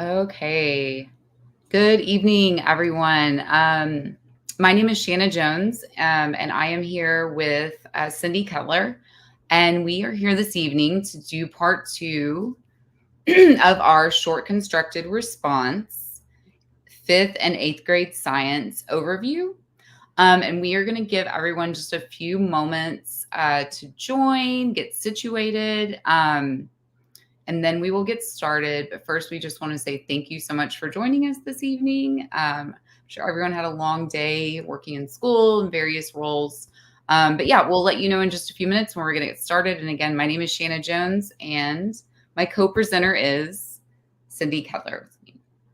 Okay. Good evening, everyone. My name is Shanna Jones, and I am here with Cindy Cutler, and we are here this evening to do part 2 of our short constructed response, 5th and 8th grade science overview. And we are going to give everyone just a few moments to join, get situated, and then we will get started. But first, we just want to say thank you so much for joining us this evening. I'm sure everyone had a long day working in school in various roles. But yeah, we'll let you know in just a few minutes when we're going to get started. And again, my name is Shanna Jones, and my co-presenter is Cindy Cutler.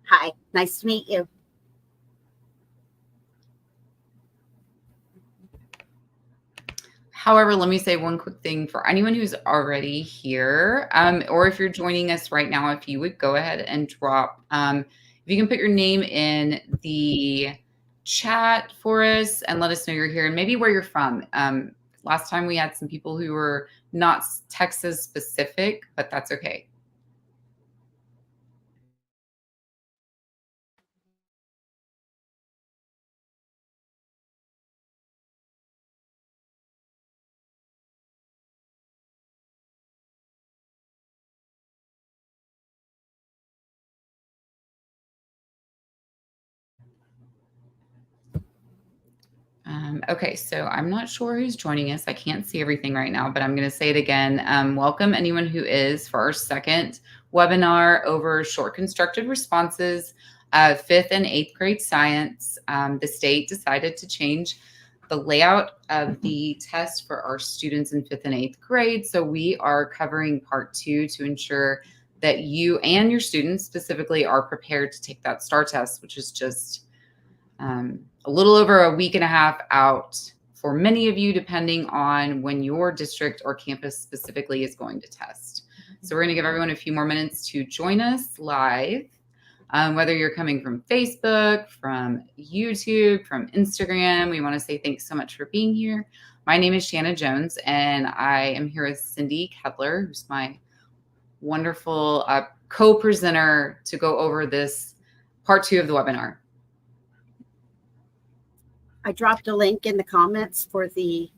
Hi, nice to meet you. However, let me say one quick thing for anyone who's already here, or if you're joining us right now, if you would go ahead and drop, if you can put your name in the chat for us and let us know you're here and maybe where you're from. Last time we had some people who were not Texas specific, but that's okay. Okay, so I'm not sure who's joining us. I can't see everything right now, but I'm going to say it again. Welcome anyone who is for our second webinar over short constructed responses, 5th and 8th grade science. The state decided to change the layout of the test for our students in 5th and 8th grade. So we are covering part 2 to ensure that you and your students specifically are prepared to take that STAAR test, which is just a little over a week and a half out for many of you, depending on when your district or campus specifically is going to test. So we're going to give everyone a few more minutes to join us live, whether you're coming from Facebook, from YouTube, from Instagram. We want to say thanks so much for being here. My name is Shanna Jones, and I am here with Cindy Cutler, who's my wonderful co-presenter to go over this part 2 of the webinar. I dropped a link in the comments for the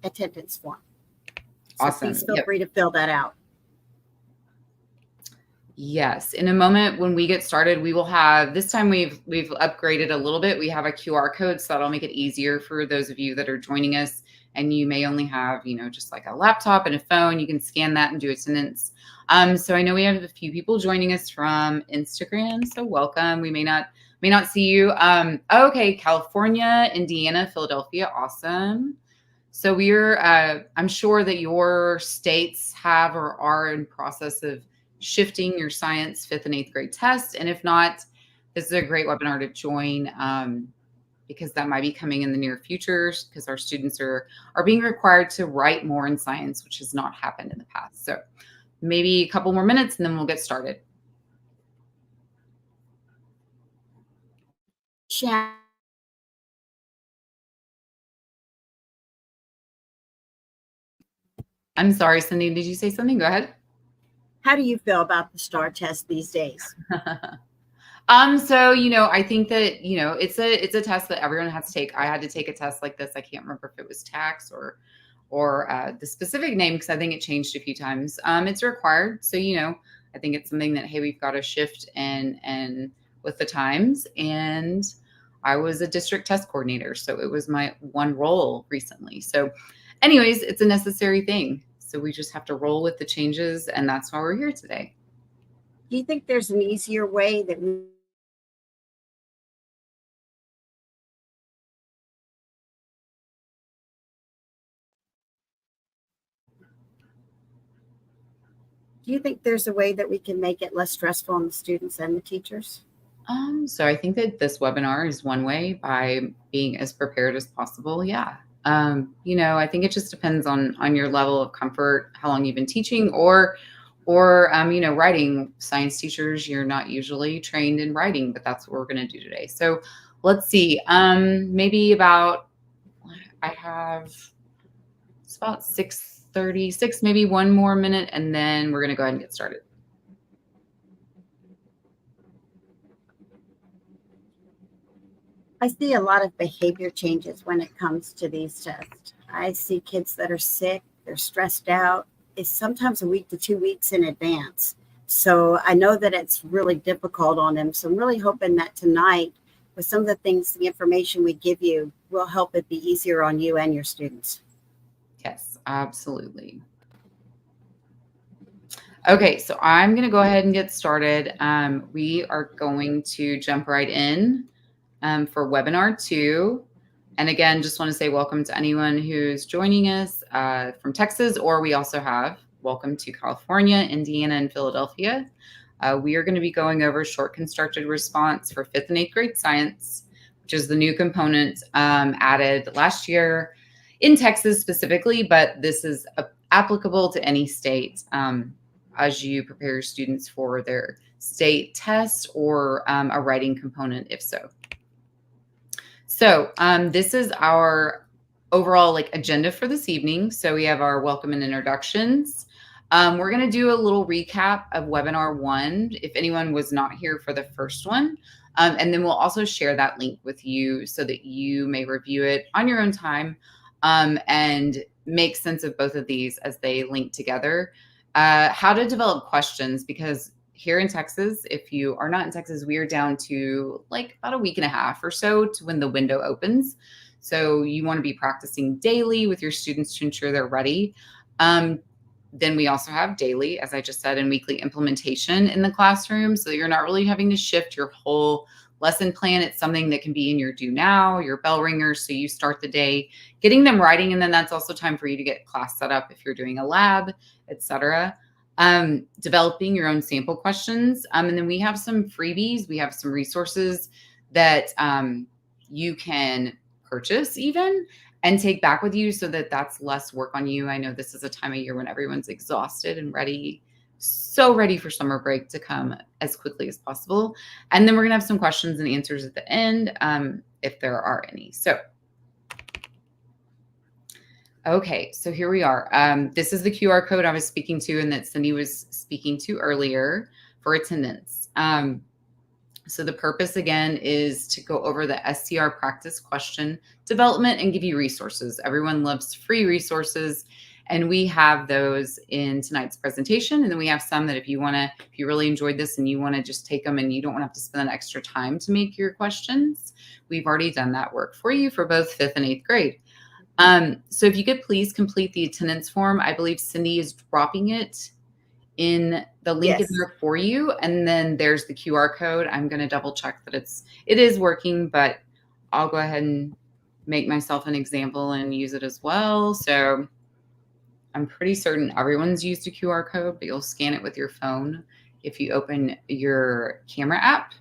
attendance form. So Awesome. Please feel free to fill that out. Yes. In a moment when we get started, we will have, this time we've upgraded a little bit. We have a QR code, so that'll make it easier for those of you that are joining us and you may only have, just like a laptop and a phone. You can scan that and do attendance. So I know we have a few people joining us from Instagram, so welcome. We may not see you. Okay, California, Indiana, Philadelphia, awesome. So we're, I'm sure that your states have or are in process of shifting your science 5th and 8th grade test. And if not, this is a great webinar to join because that might be coming in the near future because our students are being required to write more in science, which has not happened in the past. So maybe a couple more minutes and then we'll get started. Shannon. I'm sorry, Cindy, did you say something? Go ahead. How do you feel about the STAAR test these days? So, I think that, it's a test that everyone has to take. I had to take a test like this. I can't remember if it was TAX or the specific name, because I think it changed a few times. It's required. So, I think it's something that, hey, we've got to shift and with the times. And I was a district test coordinator. So it was my one role recently. So anyways, it's a necessary thing. So we just have to roll with the changes. And that's why we're here today. Do you think there's an easier way that we can make it less stressful on the students and the teachers? So I think that this webinar is one way by being as prepared as possible. Yeah. I think it just depends on your level of comfort, how long you've been teaching or writing. Science teachers, you're not usually trained in writing, but that's what we're going to do today. So let's see, maybe about, it's about 6:36, maybe one more minute, and then we're going to go ahead and get started. I see a lot of behavior changes when it comes to these tests. I see kids that are sick, they're stressed out. It's sometimes a week to 2 weeks in advance. So I know that it's really difficult on them. So I'm really hoping that tonight, with some of the things, the information we give you, will help it be easier on you and your students. Yes, absolutely. Okay, so I'm going to go ahead and get started. We are going to jump right in for webinar 2. And again, just want to say welcome to anyone who's joining us from Texas, or we also have welcome to California, Indiana, and Philadelphia. We are going to be going over short constructed response for 5th and 8th grade science, which is the new component added last year in Texas specifically, but this is applicable to any state as you prepare your students for their state test or a writing component, if so. So this is our overall agenda for this evening. So we have our welcome and introductions. We're going to do a little recap of webinar 1 if anyone was not here for the first one. And then we'll also share that link with you so that you may review it on your own time and make sense of both of these as they link together. How to develop questions, because here in Texas, if you are not in Texas, we are down to about a week and a half or so to when the window opens. So you want to be practicing daily with your students to ensure they're ready. Then we also have daily, as I just said, and weekly implementation in the classroom. So you're not really having to shift your whole lesson plan. It's something that can be in your do now, your bell ringer. So you start the day getting them writing. And then that's also time for you to get class set up if you're doing a lab, etc. Developing your own sample questions. And then we have some freebies. We have some resources that you can purchase even and take back with you so that that's less work on you. I know this is a time of year when everyone's exhausted and ready, so ready for summer break to come as quickly as possible. And then we're gonna have some questions and answers at the end if there are any. So, okay, so here we are. This is the QR code I was speaking to and that Cindy was speaking to earlier for attendance. So the purpose, again, is to go over the SCR practice question development and give you resources. Everyone loves free resources, and we have those in tonight's presentation. And then we have some that if you really enjoyed this and you want to just take them and you don't want to have to spend extra time to make your questions, we've already done that work for you for both 5th and 8th grade. So if you could please complete the attendance form. I believe Cindy is dropping it in the link in there for you. And then there's the QR code. I'm going to double check that it is working, but I'll go ahead and make myself an example and use it as well. So I'm pretty certain everyone's used a QR code, but you'll scan it with your phone if you open your camera app.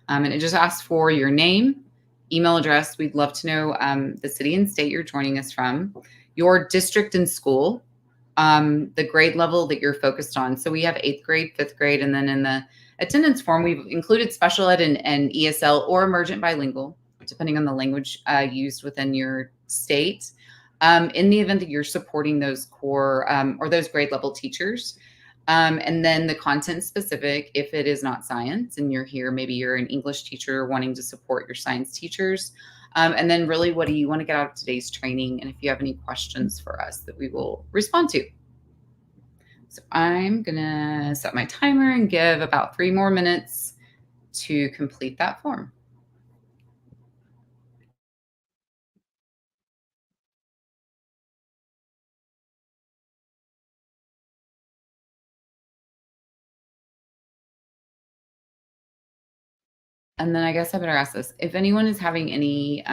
And it just asks for your name, email address. We'd love to know the city and state you're joining us from, your district and school, the grade level that you're focused on. So we have 8th grade, 5th grade, and then in the attendance form, we've included special ed and ESL or emergent bilingual, depending on the language used within your state. In the event that you're supporting those core or those grade level teachers. And then the content specific, if it is not science and you're here, maybe you're an English teacher wanting to support your science teachers. And then really, what do you want to get out of today's training? And if you have any questions for us that we will respond to. So I'm going to set my timer and give about 3 more minutes to complete that form. And then I guess I better ask this. If anyone is having any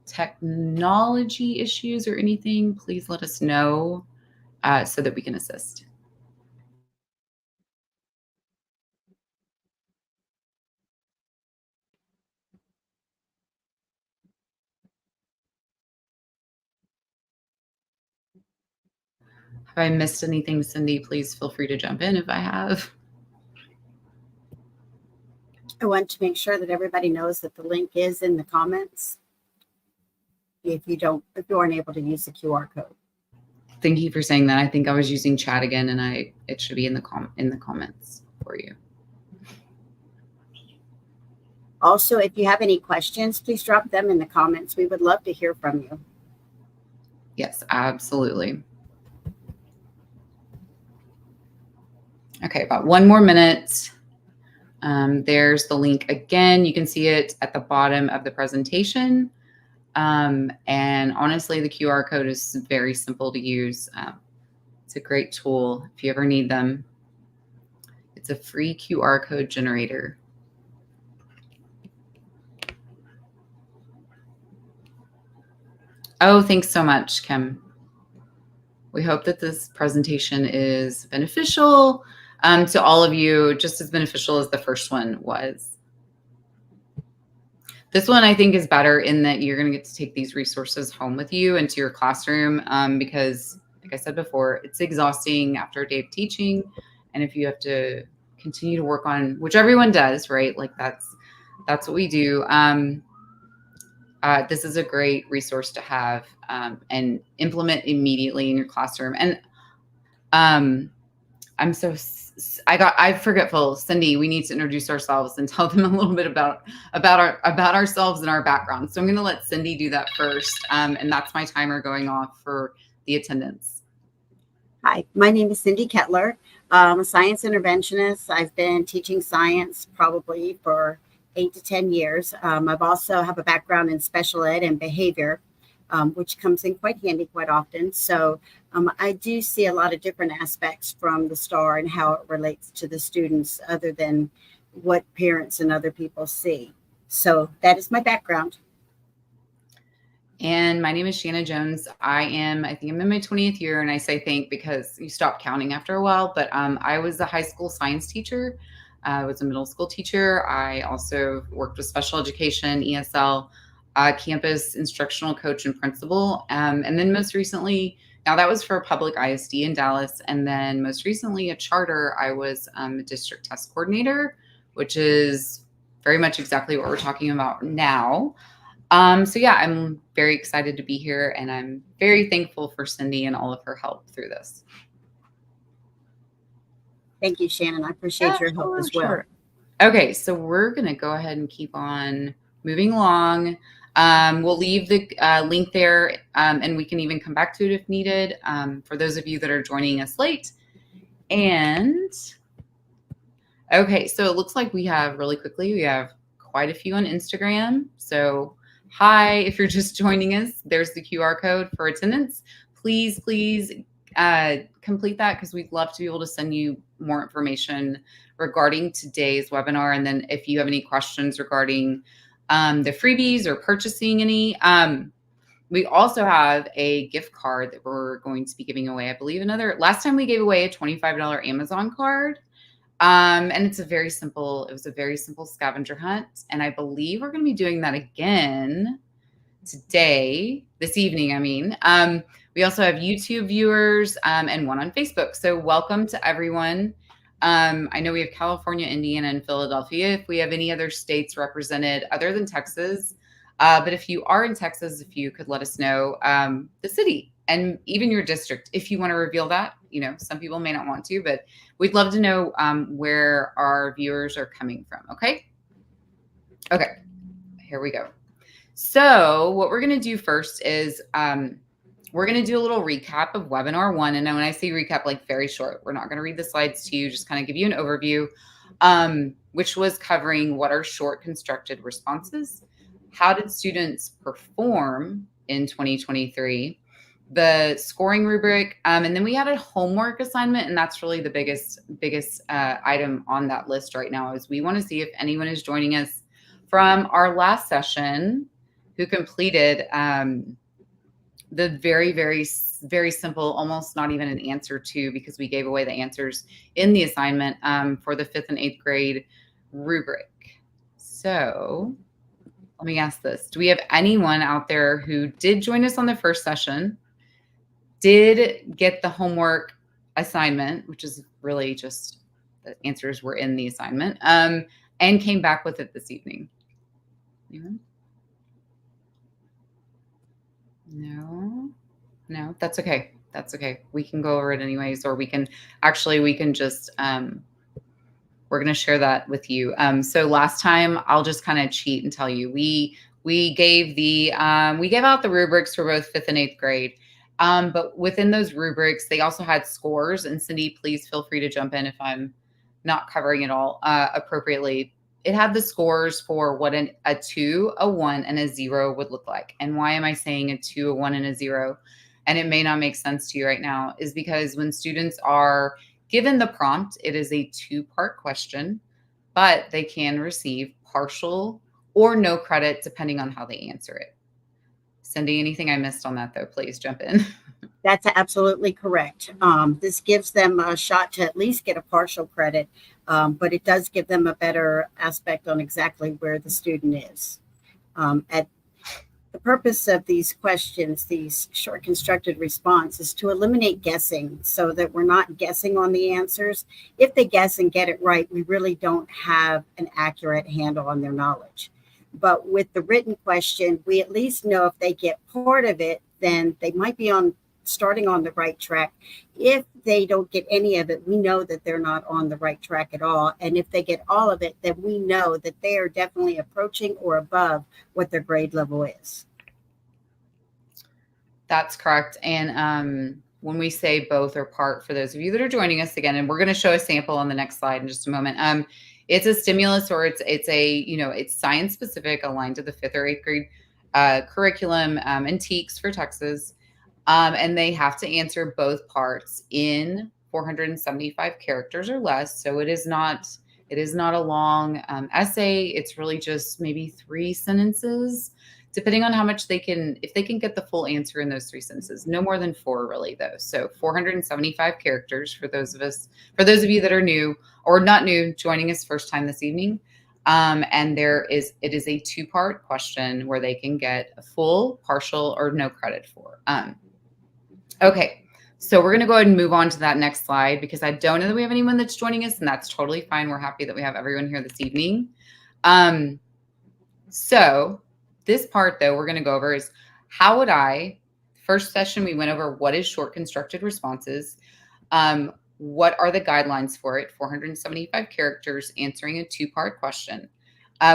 technology issues or anything, please let us know so that we can assist. Have I missed anything, Cindy? Please feel free to jump in if I have. I want to make sure that everybody knows that the link is in the comments if you aren't able to use the QR code. Thank you for saying that. I think I was using chat again, and it should be in the comments for you. Also, if you have any questions, please drop them in the comments. We would love to hear from you. Yes, absolutely. Okay, about 1 more minute. There's the link again. You can see it at the bottom of the presentation. And honestly, the QR code is very simple to use. It's a great tool if you ever need them. It's a free QR code generator. Oh, thanks so much, Kim. We hope that this presentation is beneficial to all of you, just as beneficial as the first one was. This one I think is better in that you're going to get to take these resources home with you into your classroom because, like I said before, it's exhausting after a day of teaching. And if you have to continue to work on, which everyone does, right? Like that's what we do. This is a great resource to have and implement immediately in your classroom. And I'm forgetful. Cindy, we need to introduce ourselves and tell them a little bit about ourselves and our background. So I'm going to let Cindy do that first. And that's my timer going off for the attendance. Hi, my name is Cindy Kettler. I'm a science interventionist. I've been teaching science probably for 8 to 10 years. I've also have a background in special ed and behavior, which comes in quite handy quite often. So I do see a lot of different aspects from the STAAR and how it relates to the students other than what parents and other people see. So that is my background. And my name is Shanna Jones. I think I'm in my 20th year, and I say think because you stop counting after a while, but I was a high school science teacher. I was a middle school teacher. I also worked with special education, ESL, campus instructional coach and principal. And then most recently, now that was for a public ISD in Dallas. And then most recently at Charter, I was a district test coordinator, which is very much exactly what we're talking about now. So yeah, I'm very excited to be here, and I'm very thankful for Cindy and all of her help through this. Thank you, Shannon. I appreciate your help as well. Sure. Okay, so we're going to go ahead and keep on moving along. We'll leave the link there, and we can even come back to it if needed for those of you that are joining us late. And okay, so it looks like we have quite a few on Instagram. So hi, if you're just joining us, there's the QR code for attendance. Please complete that because we'd love to be able to send you more information regarding today's webinar. And then if you have any questions regarding the freebies or purchasing any, we also have a gift card that we're going to be giving away. I believe last time we gave away a $25 Amazon card. And it was a very simple scavenger hunt. And I believe we're going to be doing that again this evening. We also have YouTube viewers and one on Facebook. So welcome to everyone. I know we have California, Indiana, and Philadelphia. If we have any other states represented other than Texas, but if you are in Texas, if you could let us know the city and even your district, if you want to reveal that. Some people may not want to, but we'd love to know where our viewers are coming from. Okay, here we go. So what we're going to do first is we're going to do a little recap of webinar 1. And when I say recap, like very short, we're not going to read the slides to you, just kind of give you an overview, which was covering what are short constructed responses, how did students perform in 2023, the scoring rubric, and then we had a homework assignment, and that's really the biggest item on that list right now. Is we want to see if anyone is joining us from our last session who completed the very, very, very simple, almost not even an answer to, because we gave away the answers in the assignment for the 5th and 8th grade rubric. So let me ask this. Do we have anyone out there who did join us on the first session, did get the homework assignment, which is really just the answers were in the assignment, and came back with it this evening? Anyone? No, that's okay. That's okay. We can go over it anyways, or we can just, we're we're going to share that with you. So last time, I'll just kind of cheat and tell you, we gave out the rubrics for both 5th and 8th grade. But within those rubrics, they also had scores. And Cindy, please feel free to jump in if I'm not covering it all appropriately. It had the scores for what a 2, a 1, and a 0 would look like. And why am I saying a 2, a 1, and a 0? And it may not make sense to you right now, is because when students are given the prompt, it is a 2-part question, but they can receive partial or no credit depending on how they answer it. Cindy, anything I missed on that, though, please jump in. That's absolutely correct. This gives them a shot to at least get a partial credit, but it does give them a better aspect on exactly where the student is. The purpose of these questions, these short constructed response, is to eliminate guessing so that we're not guessing on the answers. If they guess and get it right, we really don't have an accurate handle on their knowledge. But with the written question, we at least know if they get part of it, then they might be starting on the right track. If they don't get any of it, we know that they're not on the right track at all. And if they get all of it, then we know that they are definitely approaching or above what their grade level is. That's correct. And when we say both or part, for those of you that are joining us again, and we're going to show a sample on the next slide in just a moment. It's a stimulus, or it's science specific, aligned to the 5th or 8th grade curriculum and TEKS for Texas. And they have to answer both parts in 475 characters or less. So it is not a long essay. It's really just maybe 3 sentences, depending on how much if they can get the full answer in those 3 sentences. No more than 4 really, though. So 475 characters for those of you that are new or not new, joining us first time this evening. And it is a 2-part question where they can get a full, partial, or no credit for. Okay, so we're going to go ahead and move on to that next slide, because I don't know that we have anyone that's joining us, and that's totally fine. We're happy that we have everyone here this evening. So this part, though, we're going to go over is first session, we went over what is short constructed responses. What are the guidelines for it? 475 characters, answering a 2-part question.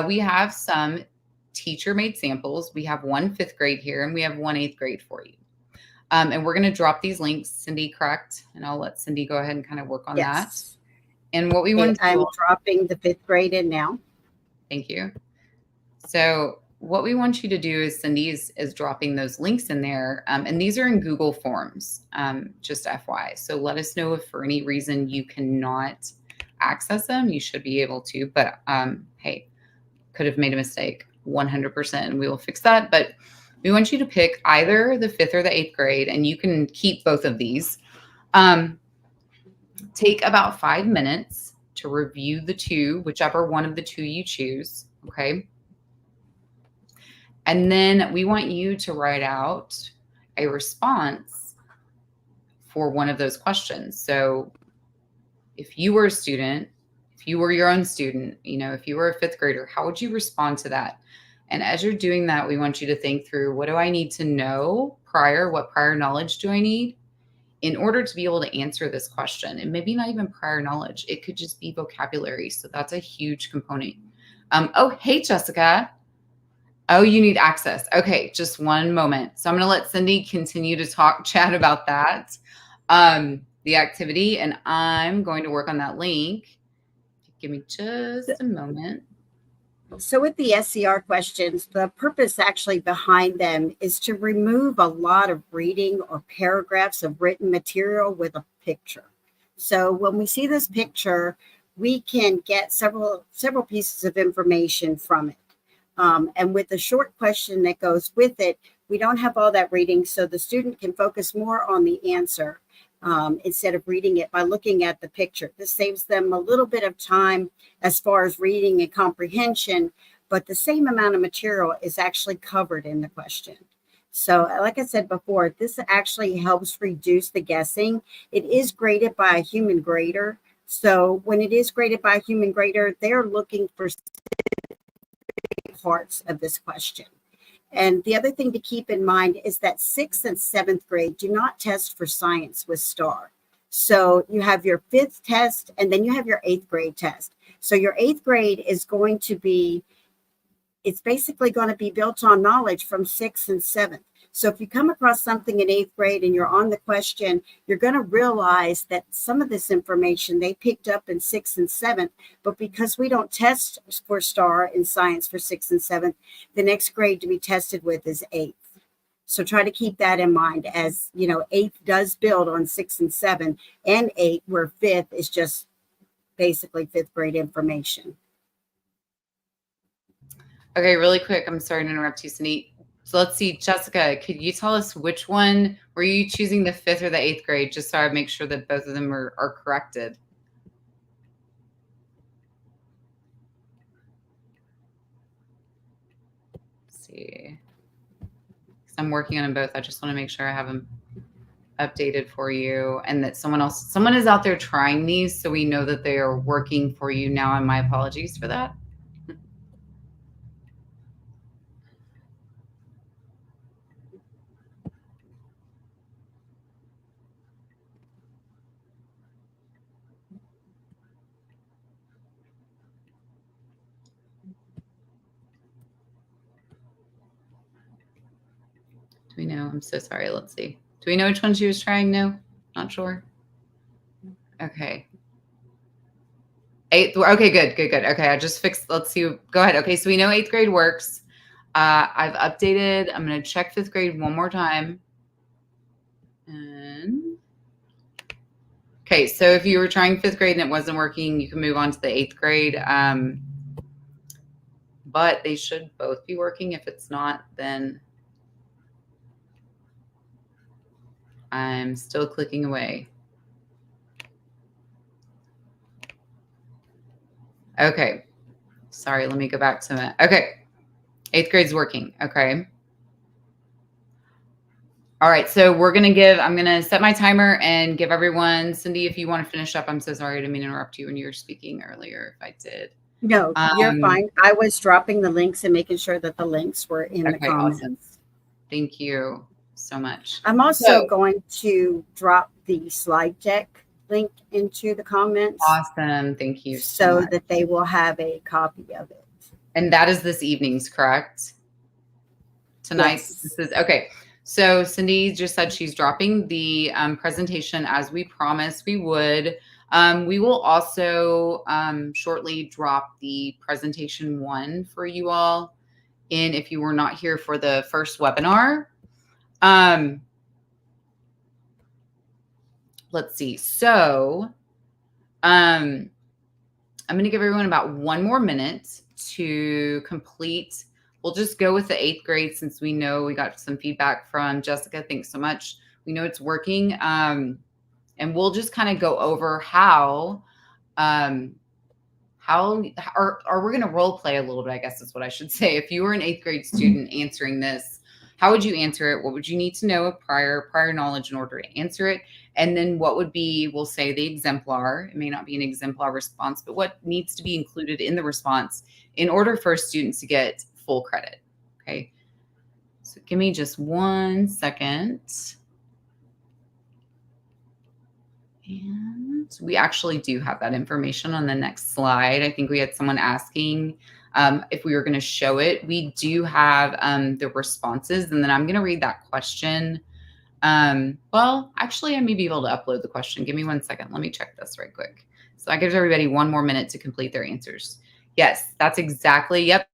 We have some teacher-made samples. We have 1 5th grade here, and we have 1 8th grade for you. And we're going to drop these links, Cindy, correct? And I'll let Cindy go ahead and kind of work on that. And what we want to do, I'm dropping the 5th grade in now. Thank you. So what we want you to do is Cindy is dropping those links in there. And these are in Google Forms, just FYI. So let us know if for any reason you cannot access them. You should be able to, but hey, could have made a mistake 100%, and we will fix that. But we want you to pick either the 5th or the 8th grade, and you can keep both of these. Take about 5 minutes to review the 2, whichever one of the 2 you choose, okay? And then we want you to write out a response for one of those questions. So if you were a student, if you were your own student, if you were a 5th grader, how would you respond to that? And as you're doing that, we want you to think through, what do I need to know prior? What prior knowledge do I need in order to be able to answer this question? And maybe not even prior knowledge. It could just be vocabulary. So that's a huge component. Oh, hey, Jessica. Oh, you need access. Okay, just one moment. So I'm going to let Cindy continue to chat about that, the activity, and I'm going to work on that link. Give me just a moment. So with the SCR questions, the purpose actually behind them is to remove a lot of reading or paragraphs of written material with a picture. So when we see this picture, we can get several pieces of information from it. And with the short question that goes with it, we don't have all that reading, so the student can focus more on the answer instead of reading it by looking at the picture. This saves them a little bit of time as far as reading and comprehension, but the same amount of material is actually covered in the question. So like I said before, this actually helps reduce the guessing. It is graded by a human grader. So when it is graded by a human grader, they're looking for parts of this question. And the other thing to keep in mind is that 6th and 7th grade do not test for science with STAAR. So you have your 5th test, and then you have your 8th grade test. So your 8th grade is going to be, it's basically going to be built on knowledge from 6th and 7th. So if you come across something in 8th grade and you're on the question, you're going to realize that some of this information they picked up in 6th and 7th, but because we don't test for STAAR in science for 6th and 7th, the next grade to be tested with is 8th. So try to keep that in mind, as you know, 8th does build on 6 and 7 and 8, where 5th is just basically 5th grade information. Okay, really quick. I'm sorry to interrupt you, Cindy. So let's see, Jessica, could you tell us which one, were you choosing the 5th or the 8th grade, just so I make sure that both of them are corrected? Let's see. I'm working on them both. I just want to make sure I have them updated for you and that someone is out there trying these, so we know that they are working for you now, and my apologies for that. Do we know? I'm so sorry. Let's see. Do we know which one she was trying? No, not sure. Okay. 8th. Okay, good. Okay, I just fixed. Let's see. Go ahead. Okay, so we know 8th grade works. I've updated. I'm going to check 5th grade one more time. And okay, so if you were trying 5th grade and it wasn't working, you can move on to the 8th grade. But they should both be working. If it's not, then I'm still clicking away. Okay. Sorry, let me go back to that. Okay. 8th grade's working. Okay. All right. So I'm going to set my timer and give everyone, Cindy, if you want to finish up, I'm so sorry. I didn't mean to interrupt you when you were speaking earlier, if I did. No, you're fine. I was dropping the links and making sure that the links were in the comments. Awesome. Thank you so much. I'm also going to drop the slide deck link into the comments. Awesome. Thank you. So that they will have a copy of it. And that is this evening's, correct? Tonight? Yes. This is okay. So Cindy just said she's dropping the presentation as we promised we would. We will also shortly drop the presentation 1 for you all in if you were not here for the first webinar. Let's see. So I'm going to give everyone about 1 more minute to complete. We'll just go with the 8th grade since we know we got some feedback from Jessica. Thanks so much. We know it's working. And we'll just kind of go over how we're going to role play a little bit, I guess is what I should say. If you were an 8th grade student answering this, how would you answer it? What would you need to know of prior knowledge in order to answer it? And then what would be, we'll say, the exemplar. It may not be an exemplar response, but what needs to be included in the response in order for students to get full credit. Okay. So give me just 1 second. And we actually do have that information on the next slide. I think we had someone asking if we were going to show it. We do have the responses, and then I'm going to read that question. Well, actually, I may be able to upload the question. Give me 1 second. Let me check this right quick. So I give everybody 1 more minute to complete their answers. Yes, that's exactly. Yep.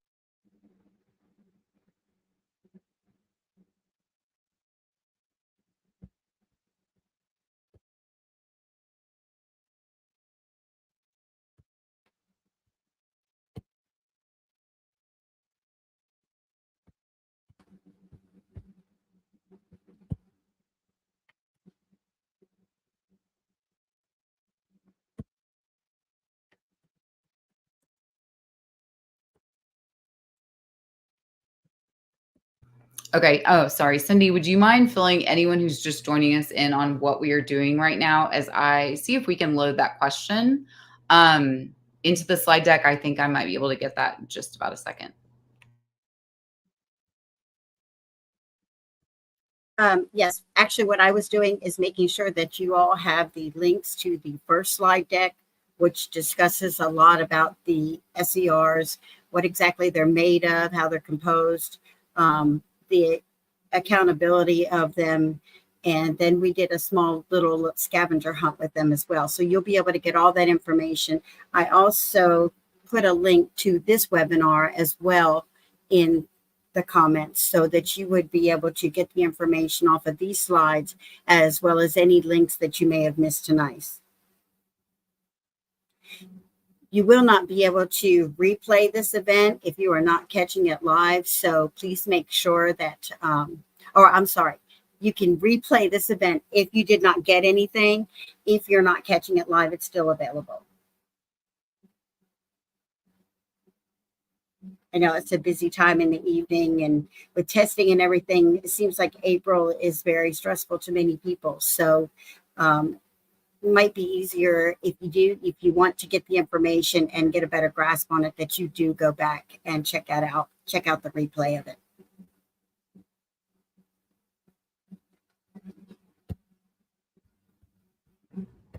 Okay. Oh, sorry. Cindy, would you mind filling anyone who's just joining us in on what we are doing right now as I see if we can load that question into the slide deck? I think I might be able to get that in just about a second. Yes, actually what I was doing is making sure that you all have the links to the first slide deck which discusses a lot about the SCRs, what exactly they're made of, how they're composed, the accountability of them. And then we did a small little scavenger hunt with them as well. So you'll be able to get all that information. I also put a link to this webinar as well in the comments so that you would be able to get the information off of these slides as well as any links that you may have missed tonight. You will not be able to replay this event if you are not catching it live. So please make sure that, you can replay this event if you did not get anything. If you're not catching it live, it's still available. I know it's a busy time in the evening, and with testing and everything, it seems like April is very stressful to many people. So it might be easier if you want to get the information and get a better grasp on it, that you do go back and check out the replay of it.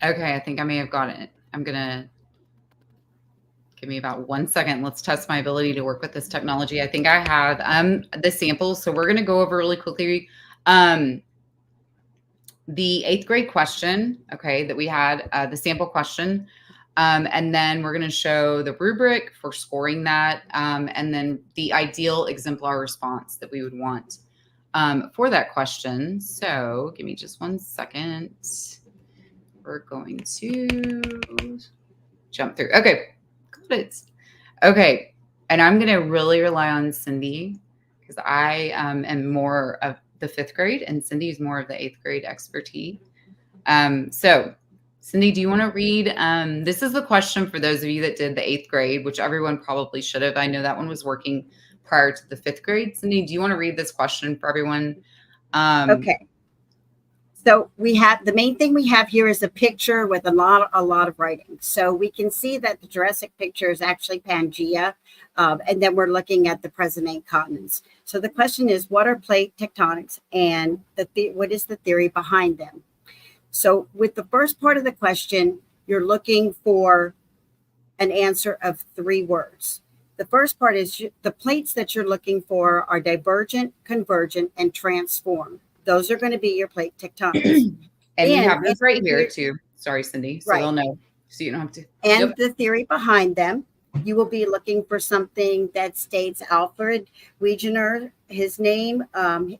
Okay, I think I may have got it. I'm going to give me about 1 second. Let's test my ability to work with this technology. I think I have the samples. So we're going to go over really quickly the 8th grade question, okay, that we had, the sample question. And then we're going to show the rubric for scoring that, and then the ideal exemplar response that we would want for that question. So give me just 1 second. We're going to jump through. Okay, got it. Okay, and I'm going to really rely on Cindy because I am more of the 5th grade and Cindy is more of the 8th grade expertise. So Cindy, do you want to read? This is the question for those of you that did the 8th grade, which everyone probably should have. I know that one was working prior to the 5th grade. Cindy, do you want to read this question for everyone? Okay. So we have, the main thing we have here is a picture with a lot of writing. So we can see that the Jurassic picture is actually Pangea. And then we're looking at the present 8 continents. So the question is, what are plate tectonics and what is the theory behind them? So with the first part of the question, you're looking for an answer of 3 words. The first part is the plates that you're looking for are divergent, convergent, and transform. Those are going to be your plate tectonics. And we have this right here too. Sorry, Cindy. So they'll know. So you don't have to. And the theory behind them, you will be looking for something that states Alfred Wegener, his name.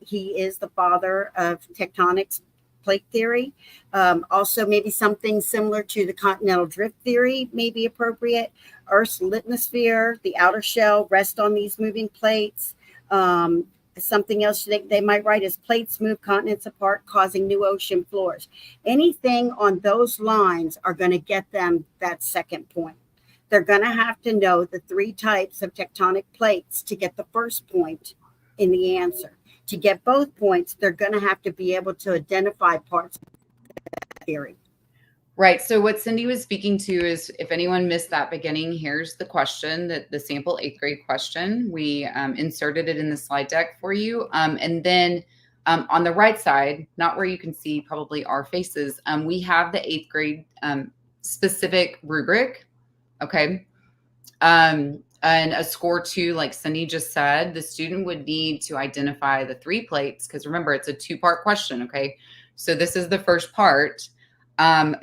He is the father of tectonics plate theory. Also, maybe something similar to the continental drift theory may be appropriate. Earth's lithosphere, the outer shell, rest on these moving plates. Something else they might write is plates move continents apart, causing new ocean floors. Anything on those lines are going to get them that second point. They're going to have to know the 3 types of tectonic plates to get the first point in the answer. To get both points, they're going to have to be able to identify parts of the theory. Right. So what Cindy was speaking to is, if anyone missed that beginning, here's the question, that the sample 8th grade question. We inserted it in the slide deck for you. And then on the right side, not where you can see probably our faces, we have the 8th grade specific rubric. Okay. And a score 2, like Cindy just said, the student would need to identify the 3 plates, because remember, it's a 2-part question. Okay. So this is the first part.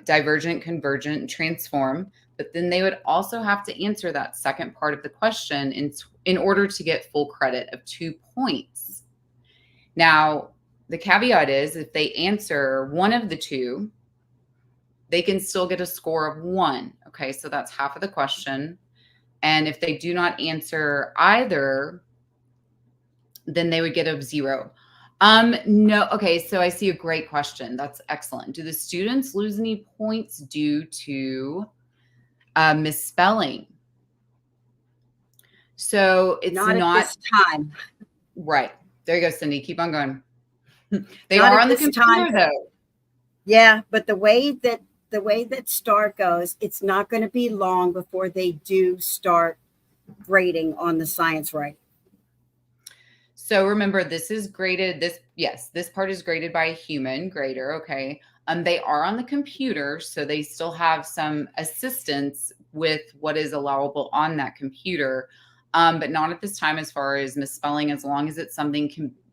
Divergent, convergent, and transform. But then they would also have to answer that second part of the question in order to get full credit of 2 points. Now, the caveat is, if they answer one of the 2, they can still get a score of 1. Okay, so that's half of the question. And if they do not answer either, then they would get a 0. No. Okay. So I see a great question. That's excellent. Do the students lose any points due to misspelling? So it's not at this time. Right. There you go, Cindy. Keep on going. They are on the computer though. Yeah, but the way that STAAR goes, it's not going to be long before they do start grading on the science writing. So remember, this is graded. This part is graded by a human grader. Okay. They are on the computer, so they still have some assistance with what is allowable on that computer, but not at this time as far as misspelling, as long as it's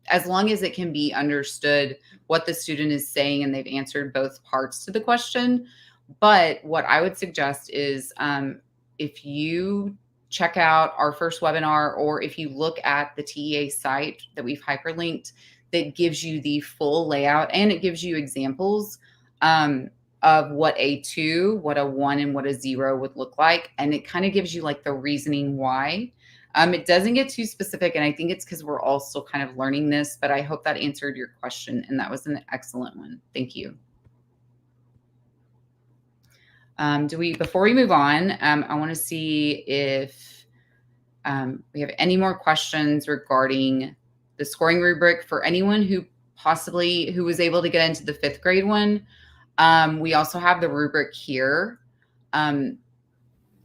as long as it can be understood what the student is saying and they've answered both parts to the question. But what I would suggest is if you check out our first webinar, or if you look at the TEA site that we've hyperlinked, that gives you the full layout, and it gives you examples of what a 2, what a 1, and what a 0 would look like. And it kind of gives you like the reasoning why. It doesn't get too specific, and I think it's because we're all still kind of learning this, but I hope that answered your question, and that was an excellent one. Thank you. Before we move on, I want to see if we have any more questions regarding the scoring rubric for anyone who was able to get into the 5th grade one. We also have the rubric here.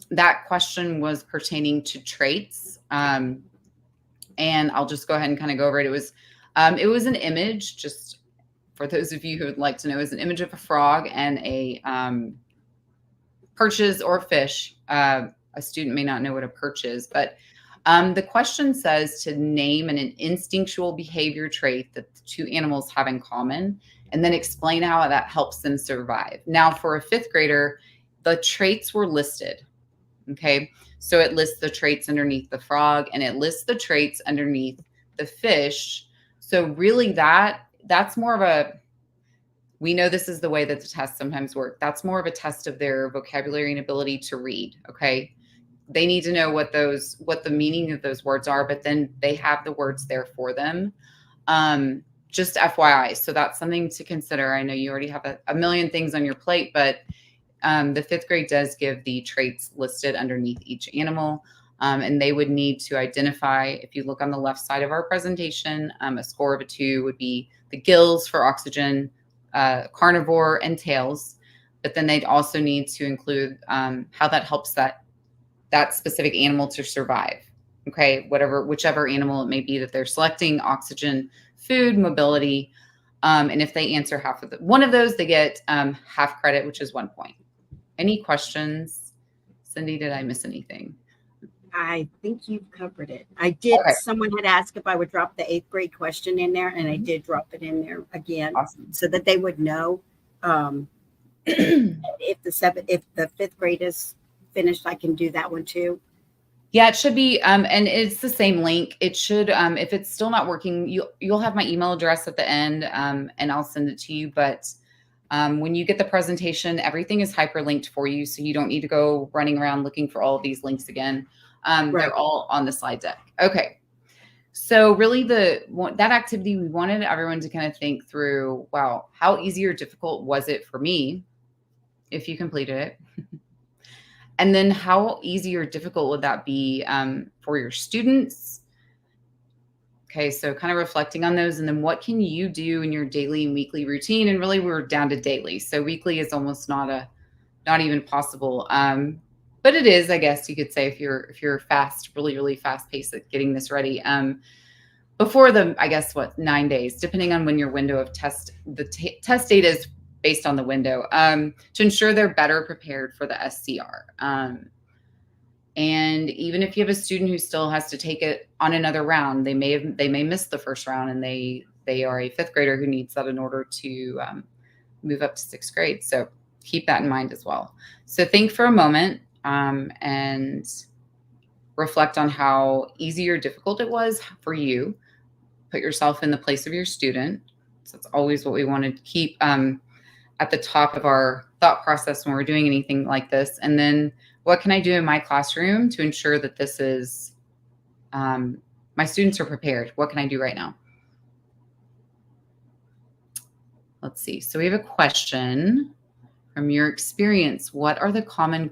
That question was pertaining to traits. And I'll just go ahead and kind of go over it. It was an image, just for those of you who would like to know, is an image of a frog and a perches or fish. A student may not know what a perch is, but the question says to name an instinctual behavior trait that the 2 animals have in common, and then explain how that helps them survive. Now, for a 5th grader, the traits were listed. Okay, so it lists the traits underneath the frog, and it lists the traits underneath the fish. So really that's more of a, we know this is the way that the tests sometimes work. That's more of a test of their vocabulary and ability to read. Okay, they need to know what the meaning of those words are, but then they have the words there for them. Just FYI. So that's something to consider. I know you already have a million things on your plate, but the 5th grade does give the traits listed underneath each animal. And they would need to identify, if you look on the left side of our presentation, a score of a 2 would be the gills for oxygen, carnivore, and tails. But then they'd also need to include how that helps that specific animal to survive. Okay, whichever animal it may be that they're selecting: oxygen, food, mobility. And if they answer one of those, they get half credit, which is 1 point. Any questions? Cindy, did I miss anything? I think you've covered it. I did. Okay. Someone had asked if I would drop the 8th grade question in there, and I did drop it in there again. Awesome. So that they would know if the 5th grade is finished, I can do that one too. Yeah, it should be, and it's the same link. It should, if it's still not working, you'll have my email address at the end, and I'll send it to you. But when you get the presentation, everything is hyperlinked for you, so you don't need to go running around looking for all of these links again. Right. They're all on the slide deck. Okay, so really that activity, we wanted everyone to kind of think through, wow, how easy or difficult was it for me if you completed it? And then how easy or difficult would that be for your students? Okay, so kind of reflecting on those, and then what can you do in your daily and weekly routine? And really, we're down to daily. So weekly is almost not even possible. But it is, I guess you could say, if you're fast, really fast paced at getting this ready. Before I guess 9 days, depending on when your window of test data is based on the window, to ensure they're better prepared for the SCR. And even if you have a student who still has to take it on another round, they may miss the first round, and they are a 5th grader who needs that in order to move up to 6th grade. So keep that in mind as well. So think for a moment and reflect on how easy or difficult it was for you. Put yourself in the place of your student. So that's always what we want to keep at the top of our thought process when we're doing anything like this. And then what can I do in my classroom to ensure that this is, my students are prepared? What can I do right now? Let's see. So we have a question from your experience. What are the common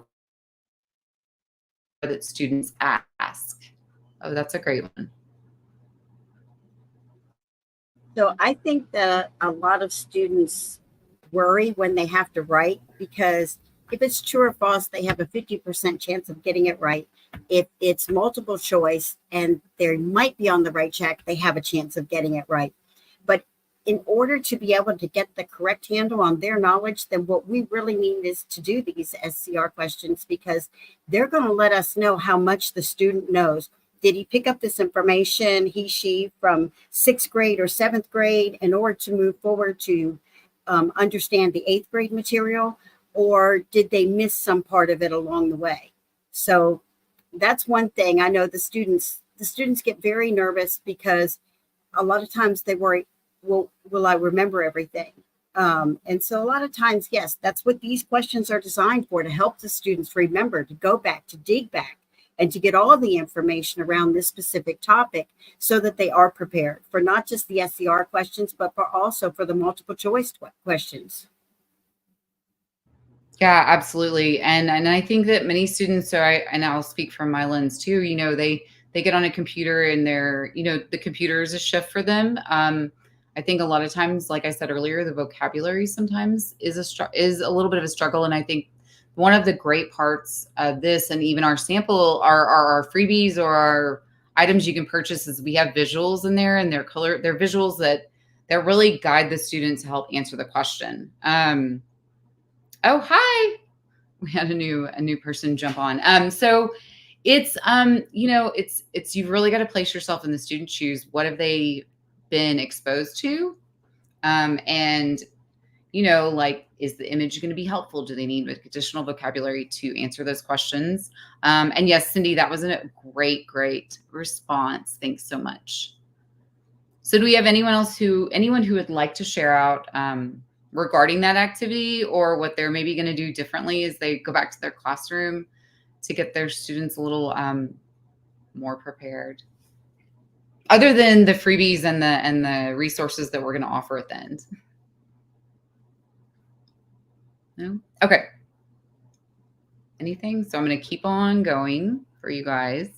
that students ask? Oh, that's a great one. So I think that a lot of students worry when they have to write, because if it's true or false, they have a 50% chance of getting it right. If it's multiple choice and they might be on the right track, they have a chance of getting it right. But in order to be able to get the correct handle on their knowledge, then what we really need is to do these SCR questions, because they're going to let us know how much the student knows. Did he pick up this information, he, she, from 6th grade or 7th grade in order to move forward to understand the 8th grade material, or did they miss some part of it along the way? So that's one thing. I know the students get very nervous because a lot of times they worry, well, will I remember everything? And so a lot of times, yes, that's what these questions are designed for, to help the students remember, to go back, to dig back, and to get all the information around this specific topic so that they are prepared for not just the SCR questions, but also for the multiple choice questions. Yeah, absolutely. And I think that many students, and I'll speak from my lens too, they get on a computer and the computer is a shift for them. I think a lot of times, like I said earlier, the vocabulary sometimes is a little bit of a struggle. And I think one of the great parts of this, and even our sample, our freebies or our items you can purchase, is we have visuals in there, and they're visuals that really guide the student to help answer the question. Oh, hi. We had a new person jump on. So it's, you've really got to place yourself in the student's shoes. What have they been exposed to? And, like, is the image going to be helpful? Do they need additional vocabulary to answer those questions? And yes, Cindy, that was a great response. Thanks so much. So do we have anyone who would like to share out, regarding that activity, or what they're maybe going to do differently as they go back to their classroom to get their students a little more prepared, other than the freebies and the resources that we're going to offer at the end? No? Okay. Anything? So I'm going to keep on going for you guys.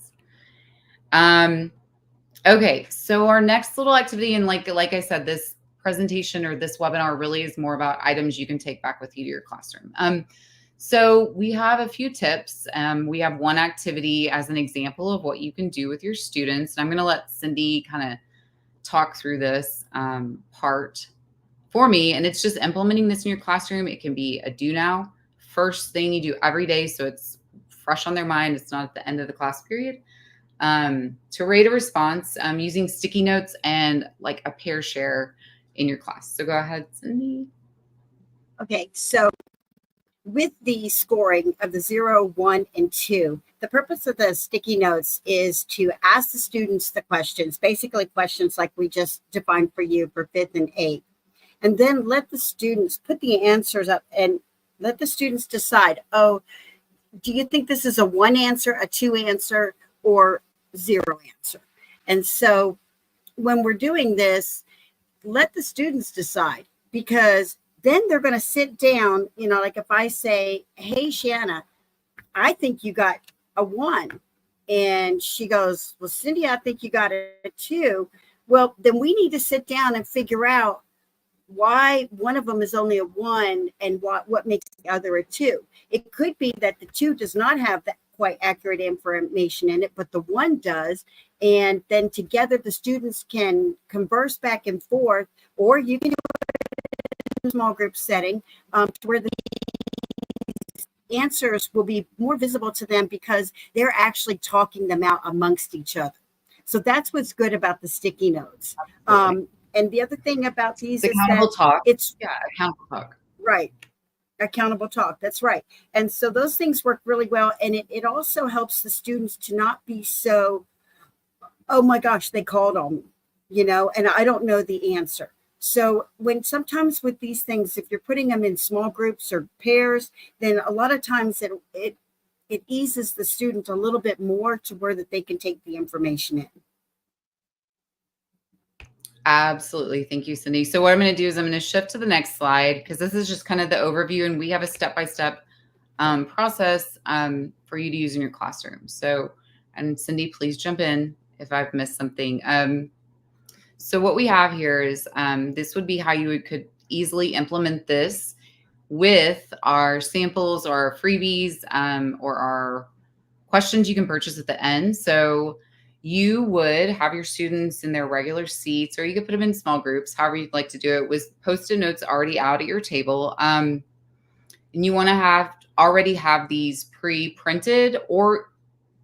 Okay, so our next little activity, and like I said, this presentation or this webinar really is more about items you can take back with you to your classroom. So we have a few tips. We have one activity as an example of what you can do with your students. And I'm going to let Cindy kind of talk through this part for me. And it's just implementing this in your classroom. It can be a do now, first thing you do every day, so it's fresh on their mind. It's not at the end of the class period. To rate a response using sticky notes and like a pair share in your class. So go ahead, Cindy. Okay, so with the scoring of the 0, 1, and 2, the purpose of the sticky notes is to ask the students the questions, basically questions like we just defined for you for 5th and 8th, and then let the students put the answers up and let the students decide, oh, do you think this is a 1 answer, a 2 answer, or 0 answer? And so when we're doing this, let the students decide, because then they're going to sit down, like if I say, hey, Shanna, I think you got a 1. And she goes, well, Cindy, I think you got a 2. Well, then we need to sit down and figure out why one of them is only a 1 and what makes the other a 2. It could be that the 2 does not have that quite accurate information in it, but the 1 does. And then together the students can converse back and forth, or you can do it in a small group setting where the answers will be more visible to them because they're actually talking them out amongst each other. So that's what's good about the sticky notes. And the other thing about these is accountable talk. Accountable talk. Right. Accountable talk. That's right. And so those things work really well. And it also helps the students to not be so, oh my gosh, they called on me, and I don't know the answer. So sometimes with these things, if you're putting them in small groups or pairs, then a lot of times it eases the student a little bit more to where that they can take the information in. Absolutely. Thank you, Cindy. So what I'm going to do is I'm going to shift to the next slide, because this is just kind of the overview, and we have a step-by-step process for you to use in your classroom. So, and Cindy, please jump in if I've missed something. So what we have here is this would be how you could easily implement this with our samples or our freebies or our questions you can purchase at the end. So you would have your students in their regular seats, or you could put them in small groups, however you'd like to do it, with Post-it notes already out at your table. And you want to already have these pre-printed or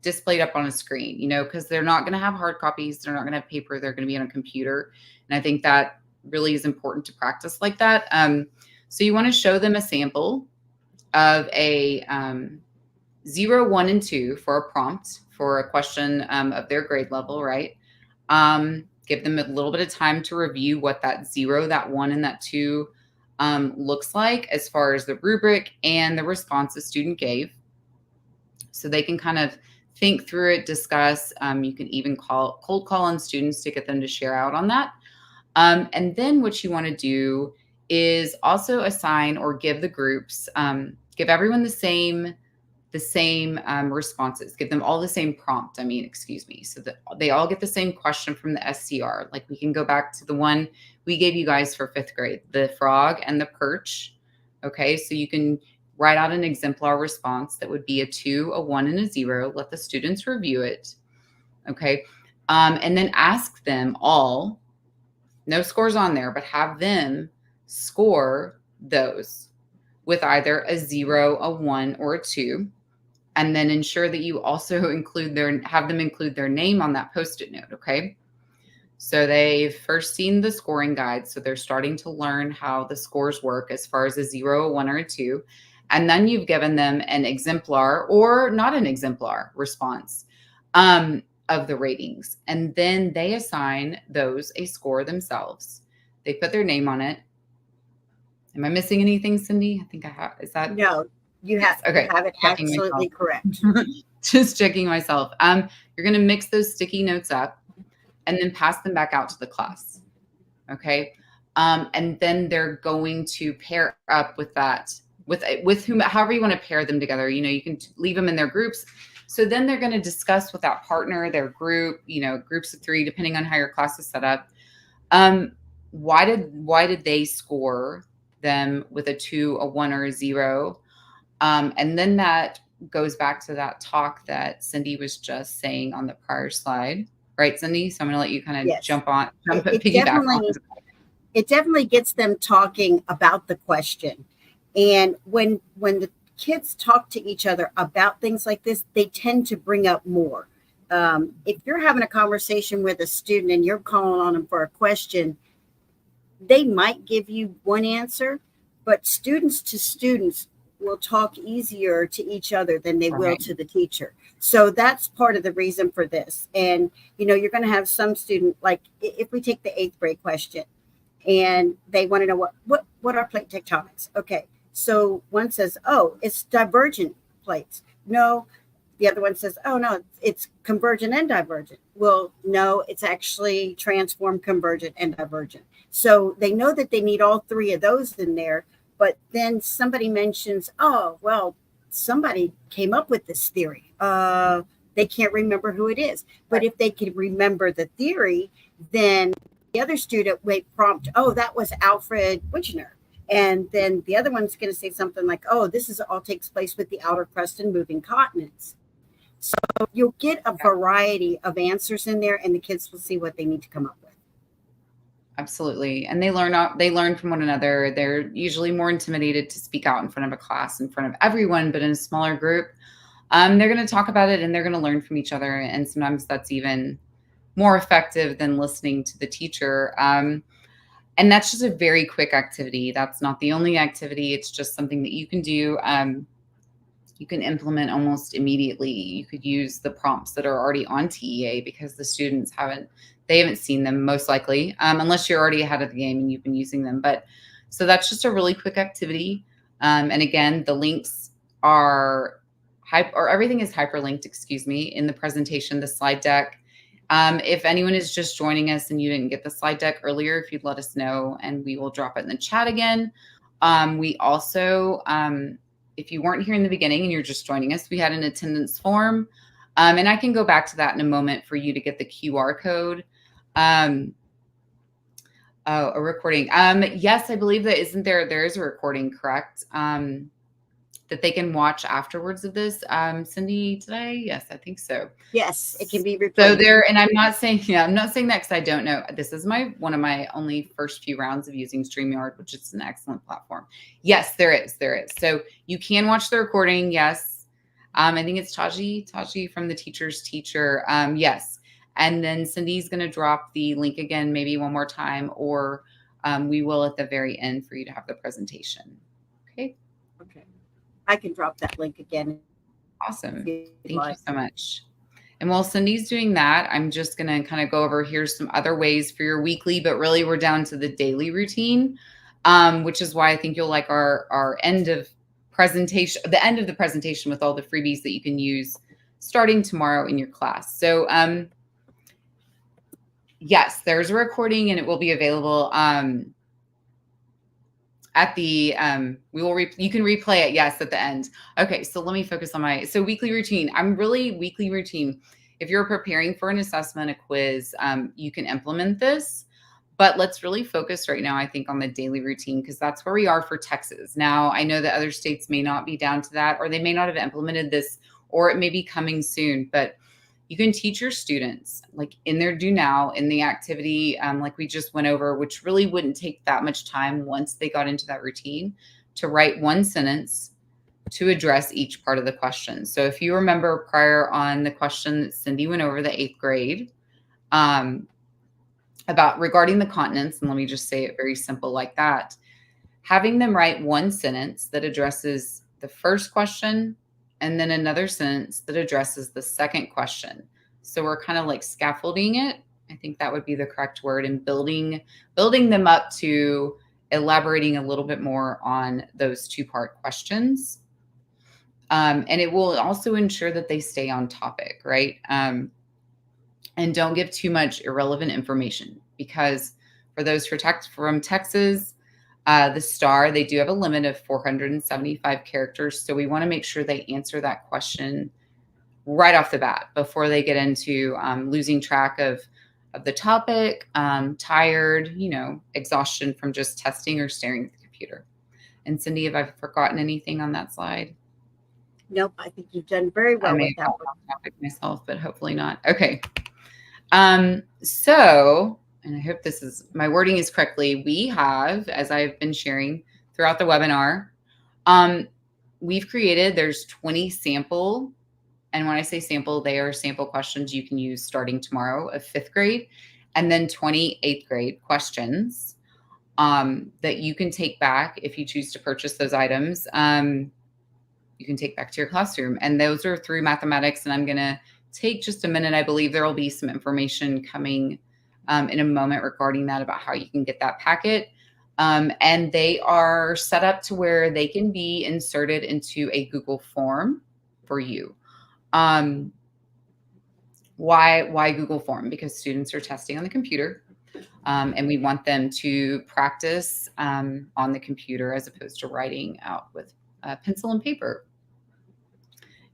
displayed up on a screen, because they're not going to have hard copies. They're not going to have paper. They're going to be on a computer. And I think that really is important to practice like that. So you want to show them a sample of a 0, 1, and 2 for a prompt for a question of their grade level, right? Give them a little bit of time to review what that 0, that 1, and that 2 looks like as far as the rubric and the response the student gave. So they can kind of think through it, discuss. You can even cold call on students to get them to share out on that. And then what you want to do is also assign or give the groups, give everyone the same responses, give them all the same prompt. So that they all get the same question from the SCR. Like, we can go back to the one we gave you guys for 5th grade, the frog and the perch. Okay, so you can write out an exemplar response that would be a 2, a 1, and a 0. Let the students review it. Okay, and then ask them all, no scores on there, but have them score those with either a 0, a 1, or a 2. And then ensure that you also have them include their name on that Post-it note, okay? So they've first seen the scoring guide, so they're starting to learn how the scores work as far as a 0, a 1, or a 2. And then you've given them an exemplar or not an exemplar response of the ratings. And then they assign those a score themselves. They put their name on it. Am I missing anything, Cindy? I think I have. Is that? No, you have, okay. You have it absolutely correct. Just checking myself. You're going to mix those sticky notes up and then pass them back out to the class. Okay. And then they're going to pair up with that, with whom, however you want to pair them together. You can leave them in their groups. So then they're going to discuss with that partner, their group, groups of 3, depending on how your class is set up. Why did they score them with a 2, a 1, or a 0? And then that goes back to that talk that Cindy was just saying on the prior slide, right, Cindy? So I'm going to let you kind of piggyback on. It definitely gets them talking about the question. And when the kids talk to each other about things like this, they tend to bring up more. If you're having a conversation with a student and you're calling on them for a question, they might give you one answer, but students to students will talk easier to each other than they will to the teacher. So that's part of the reason for this. And, you're going to have some student, like if we take the 8th grade question and they want to know what are plate tectonics? Okay. So one says, oh, it's divergent plates. No. The other one says, oh, no, it's convergent and divergent. Well, no, it's actually transform, convergent, and divergent. So they know that they need all 3 of those in there. But then somebody mentions, oh, well, somebody came up with this theory. They can't remember who it is. But if they could remember the theory, then the other student may prompt, oh, that was Alfred Wigner. And then the other one's going to say something like, oh, this all takes place with the outer crust and moving continents. So you'll get a variety of answers in there, and the kids will see what they need to come up with. Absolutely. And they learn from one another. They're usually more intimidated to speak out in front of a class, in front of everyone, but in a smaller group, they're going to talk about it and they're going to learn from each other. And sometimes that's even more effective than listening to the teacher. And that's just a very quick activity. That's not the only activity. It's just something that you can do. You can implement almost immediately. You could use the prompts that are already on TEA because the students haven't seen them most likely, unless you're already ahead of the game and you've been using them. But so that's just a really quick activity. And again, the links are everything is hyperlinked, in the presentation, the slide deck. If anyone is just joining us and you didn't get the slide deck earlier, if you'd let us know and we will drop it in the chat again. We also, if you weren't here in the beginning and you're just joining us, we had an attendance form. And I can go back to that in a moment for you to get the QR code. A recording. Yes, I believe that there is a recording, correct? The that they can watch afterwards of this. Cindy, today? Yes, I think so. Yes, it can be replayed. So there, and I'm not saying that because I don't know. This is one of my only first few rounds of using StreamYard, which is an excellent platform. Yes, there is. So you can watch the recording. Yes. I think it's Taji from the Teacher's Teacher. Yes. And then Cindy's going to drop the link again, maybe one more time, or we will at the very end for you to have the presentation. Okay. Okay. I can drop that link again. Awesome. Thank you so much. And while Cindy's doing that, I'm just going to kind of go over, here's some other ways for your weekly, but really we're down to the daily routine, which is why I think you'll like our end of the presentation with all the freebies that you can use starting tomorrow in your class. So yes, there's a recording and it will be available at the you can replay it, yes, at the end. Okay, so let me focus on weekly routine. Weekly routine. If you're preparing for an assessment, a quiz, you can implement this, but let's really focus right now, I think, on the daily routine, because that's where we are for Texas. Now, I know that other states may not be down to that, or they may not have implemented this, or it may be coming soon, but you can teach your students like in their do now, in the activity, like we just went over, which really wouldn't take that much time once they got into that routine, to write one sentence to address each part of the question. So if you remember prior on the question that Cindy went over, the 8th grade, about regarding the continents, and let me just say it very simple like that, having them write one sentence that addresses the first question and then another sentence that addresses the second question. So we're kind of like scaffolding it. I think that would be the correct word, and building them up to elaborating a little bit more on those 2-part questions. And it will also ensure that they stay on topic, right? And don't give too much irrelevant information, because for those from Texas, the STAAR, they do have a limit of 475 characters. So we want to make sure they answer that question right off the bat before they get into losing track of the topic, tired, exhaustion from just testing or staring at the computer. And Cindy, have I forgotten anything on that slide? Nope, I think you've done very well with that one. Topic myself, but hopefully not. Okay. So, and I hope my wording is correctly. We have, as I've been sharing throughout the webinar, we've created, there's 20 sample, and when I say sample, they are sample questions you can use starting tomorrow of 5th grade, and then 20 8th grade questions that you can take back if you choose to purchase those items. You can take back to your classroom, and those are through Math-A-Matics, and I'm going to take just a minute. I believe there will be some information coming in a moment regarding that, about how you can get that packet. And they are set up to where they can be inserted into a Google form for you. Why Google form? Because students are testing on the computer, and we want them to practice on the computer as opposed to writing out with pencil and paper.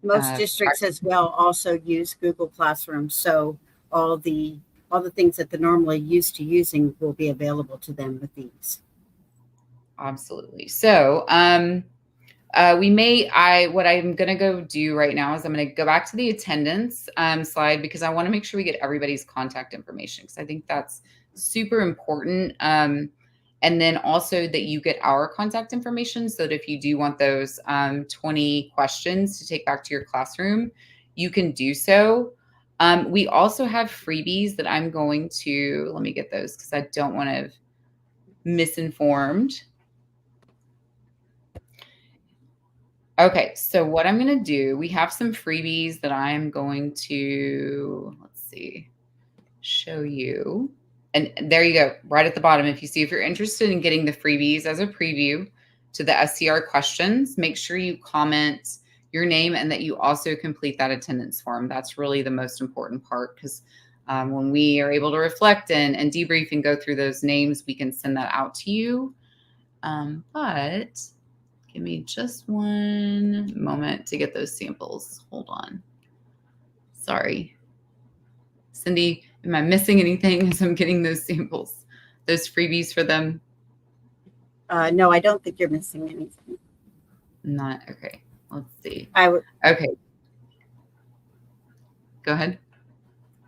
Most districts as well also use Google Classroom, so all the things that they're normally used to using will be available to them with these. Absolutely. So what I'm going to go do right now is I'm going to go back to the attendance slide, because I want to make sure we get everybody's contact information, because I think that's super important. And then also that you get our contact information, so that if you do want those 20 questions to take back to your classroom, you can do so. We also have freebies that I'm going to, let me get those because I don't want to misinformed. Okay, so what I'm going to do, we have some freebies that I'm going to, let's see, show you. And there you go, right at the bottom. If you're interested in getting the freebies as a preview to the SCR questions, make sure you comment your name and that you also complete that attendance form. That's really the most important part, because when we are able to reflect and debrief and go through those names, we can send that out to you. But give me just one moment to get those samples. Hold on. Sorry. Cindy, am I missing anything as I'm getting those samples, those freebies for them? No, I don't think you're missing anything. Not, okay. let's see. I would. Okay. Go ahead.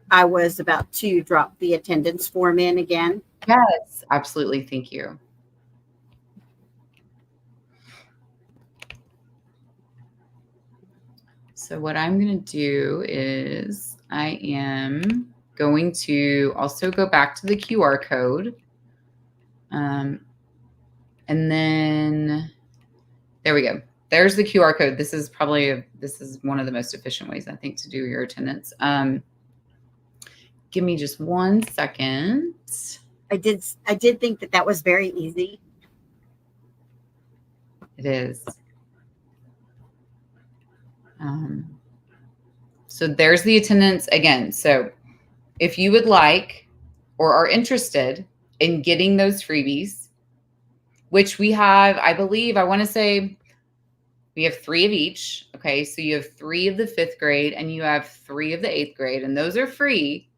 I was about to drop the attendance form in again. Yes, absolutely. Thank you. So what I'm going to do is I am going to also go back to the QR code. And then there we go. There's the QR code. This is probably this is one of the most efficient ways, I think, to do your attendance. Give me just 1 second. I did think that was very easy. It is. So there's the attendance again. So if you would like or are interested in getting those freebies, which we have, I believe, I want to say we have 3 of each. Okay. So you have 3 of the 5th grade and you have 3 of the 8th grade, and those are free.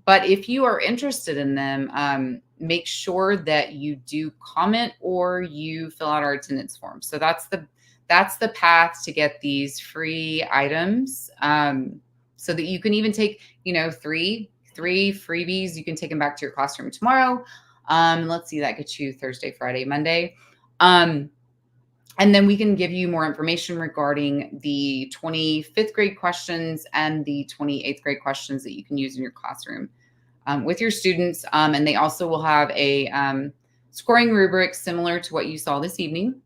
But if you are interested in them, make sure that you do comment or you fill out our attendance form. So that's the path to get these free items, so that you can even take, 3 freebies. You can take them back to your classroom tomorrow. Let's see, that gets you Thursday, Friday, Monday. And then we can give you more information regarding the 25th grade questions and the 28th grade questions that you can use in your classroom with your students. And they also will have a scoring rubric similar to what you saw this evening.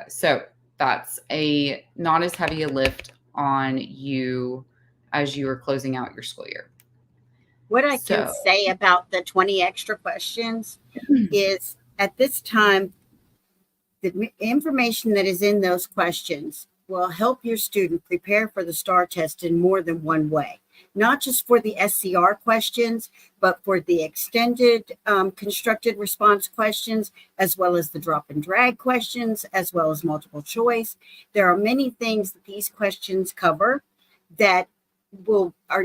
So that's not as heavy a lift on you as you are closing out your school year. What I can say about the 20 extra questions is at this time, the information that is in those questions will help your student prepare for the STAAR test in more than one way. Not just for the SCR questions, but for the extended constructed response questions, as well as the drop and drag questions, as well as multiple choice. There are many things that these questions cover that are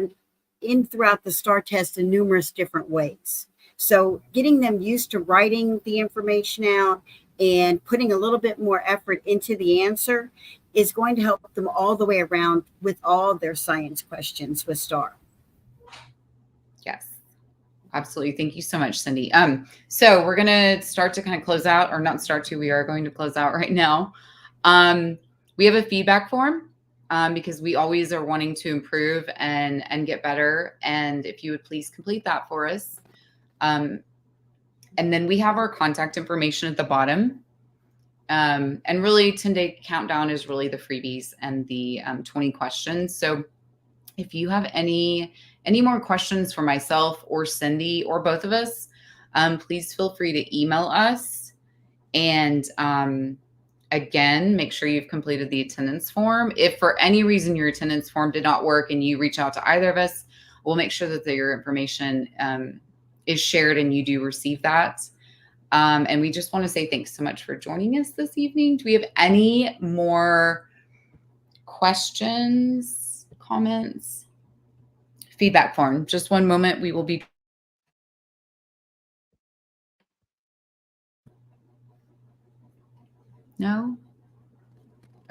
in throughout the STAAR test in numerous different ways. So getting them used to writing the information out and putting a little bit more effort into the answer is going to help them all the way around with all their science questions with STAAR. Yes, absolutely. Thank you so much, Cindy. So we're going to start to kind of close out, or not start to, we are going to close out right now. We have a feedback form because we always are wanting to improve and get better. And if you would please complete that for us. And then we have our contact information at the bottom. And really 10-day countdown is really the freebies and the 20 questions. So if you have any more questions for myself or Cindy or both of us, please feel free to email us. And again, make sure you've completed the attendance form. If for any reason your attendance form did not work and you reach out to either of us, we'll make sure that your information is shared and you do receive that. And we just want to say thanks so much for joining us this evening. Do we have any more questions, comments? Feedback form. Just one moment. We will be. No?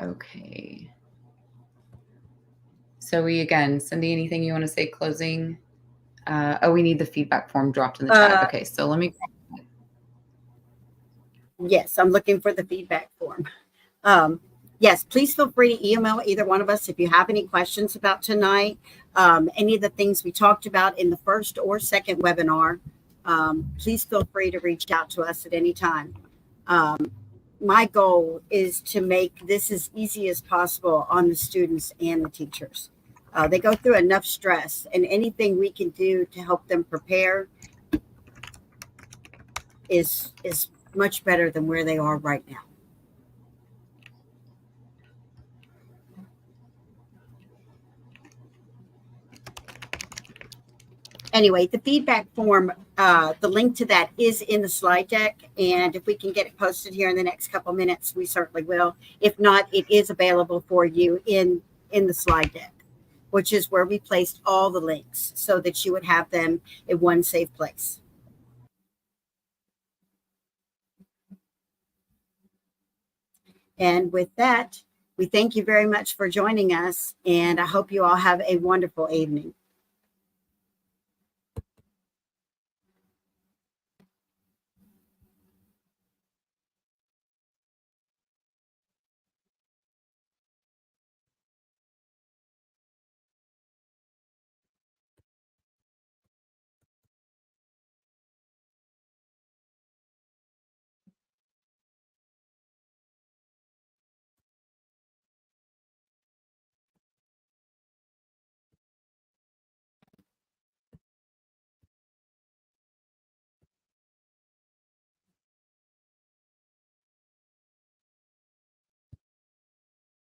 Okay. So again, Cindy, anything you want to say closing? We need the feedback form dropped in the chat. Okay, so let me. Yes, I'm looking for the feedback form. Yes, please feel free to email either one of us if you have any questions about tonight, any of the things we talked about in the first or second webinar. Please feel free to reach out to us at any time. My goal is to make this as easy as possible on the students and the teachers. They go through enough stress, and anything we can do to help them prepare is much better than where they are right now. Anyway, the feedback form, the link to that is in the slide deck. And if we can get it posted here in the next couple minutes, we certainly will. If not, it is available for you in the slide deck, which is where we placed all the links so that you would have them in one safe place. And with that, we thank you very much for joining us, and I hope you all have a wonderful evening.